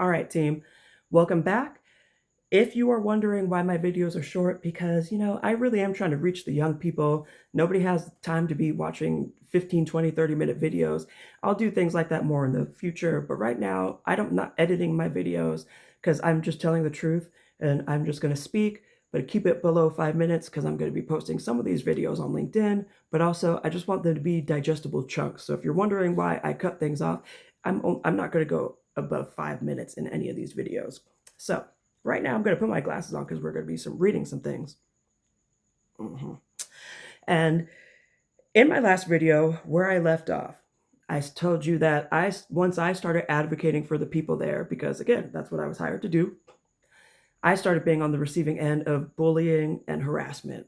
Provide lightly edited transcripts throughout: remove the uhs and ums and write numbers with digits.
All right, team, welcome back. If you are wondering why my videos are short, because, I really am trying to reach the young people. Nobody has time to be watching 15, 20, 30-minute videos. I'll do things like that more in the future, but right now, I'm not editing my videos because I'm just telling the truth, and I'm just going to speak, but keep it below 5 minutes because I'm going to be posting some of these videos on LinkedIn, but also I just want them to be digestible chunks. So if you're wondering why I cut things off, I'm not going to go above 5 minutes in any of these videos. So right now I'm going to put my glasses on because we're going to be reading some things. And in my last video, where I left off, I told you that once I started advocating for the people there, because again, that's what I was hired to do, I started being on the receiving end of bullying and harassment.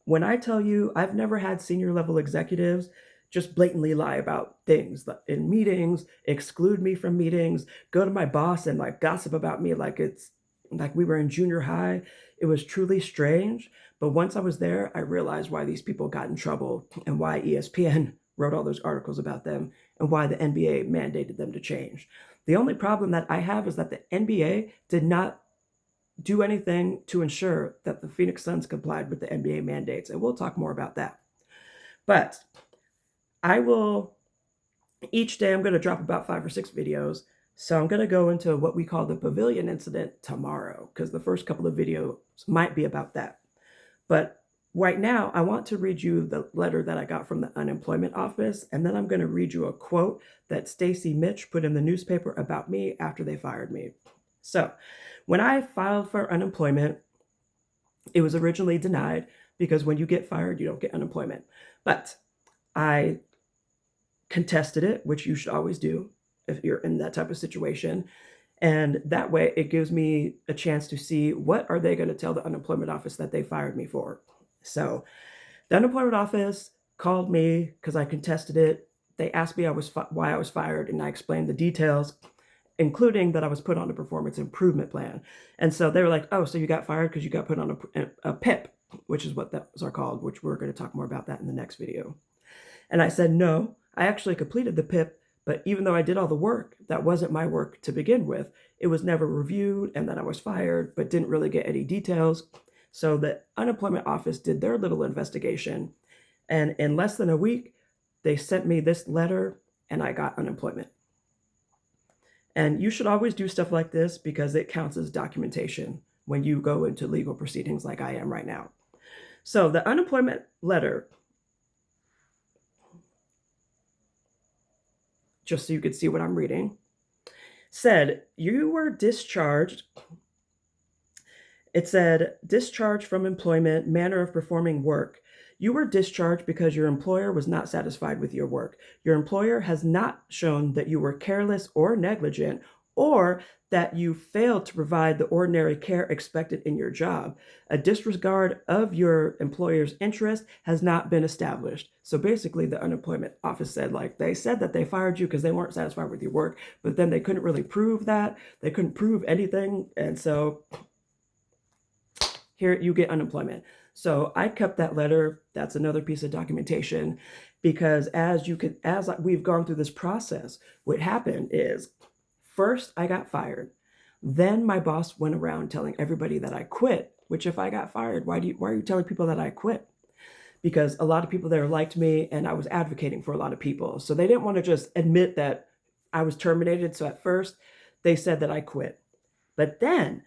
When I tell you I've never had senior level executives just blatantly lie about things in meetings, exclude me from meetings, go to my boss and gossip about me like it's like we were in junior high. It was truly strange. But once I was there, I realized why these people got in trouble and why ESPN wrote all those articles about them and why the NBA mandated them to change. The only problem that I have is that the NBA did not do anything to ensure that the Phoenix Suns complied with the NBA mandates. And we'll talk more about that. But each day I'm going to drop about 5 or 6 videos. So I'm going to go into what we call the pavilion incident tomorrow, because the first couple of videos might be about that. But right now, I want to read you the letter that I got from the unemployment office, and then I'm going to read you a quote that Stacy Mitch put in the newspaper about me after they fired me. So when I filed for unemployment, it was originally denied because when you get fired, you don't get unemployment. But I contested it, which you should always do if you're in that type of situation. And that way it gives me a chance to see what are they going to tell the unemployment office that they fired me for. So the unemployment office called me because I contested it. They asked me why I was fired, and I explained the details, including that I was put on a performance improvement plan. And so they were like, oh, so you got fired because you got put on a PIP, which is what those are called, which we're going to talk more about that in the next video. And I said, no, I actually completed the PIP, but even though I did all the work, that wasn't my work to begin with. It was never reviewed, and then I was fired, but didn't really get any details. So the unemployment office did their little investigation, and in less than a week, they sent me this letter, and I got unemployment. And you should always do stuff like this because it counts as documentation when you go into legal proceedings like I am right now. So the unemployment letter, just so you could see what I'm reading, said you were discharged. It said discharged from employment, manner of performing work. You were discharged because your employer was not satisfied with your work. Your employer has not shown that you were careless or negligent, or that you failed to provide the ordinary care expected in your job. A disregard of your employer's interest has not been established. So basically the unemployment office said, they said that they fired you because they weren't satisfied with your work, but then they couldn't really prove that. They couldn't prove anything. And so here you get unemployment. So I kept that letter. That's another piece of documentation, because as we've gone through this process, what happened is first I got fired. Then my boss went around telling everybody that I quit, which if I got fired, why are you telling people that I quit? Because a lot of people there liked me and I was advocating for a lot of people. So they didn't want to just admit that I was terminated. So at first they said that I quit. But then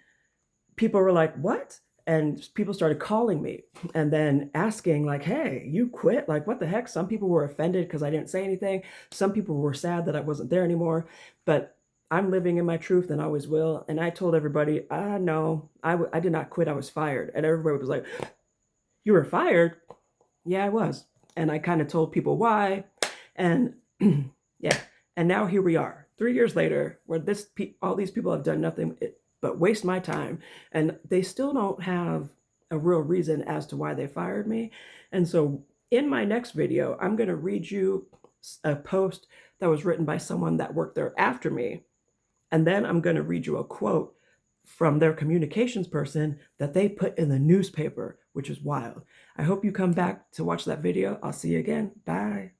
people were like, what? And people started calling me and then asking hey, you quit? What the heck? Some people were offended because I didn't say anything. Some people were sad that I wasn't there anymore. But I'm living in my truth and always will. And I told everybody, no, I did not quit. I was fired. And everybody was like, you were fired? Yeah, I was. And I kind of told people why. And yeah. And now here we are 3 years later, where all these people have done nothing but waste my time. And they still don't have a real reason as to why they fired me. And so in my next video, I'm going to read you a post that was written by someone that worked there after me. And then I'm going to read you a quote from their communications person that they put in the newspaper, which is wild. I hope you come back to watch that video. I'll see you again. Bye.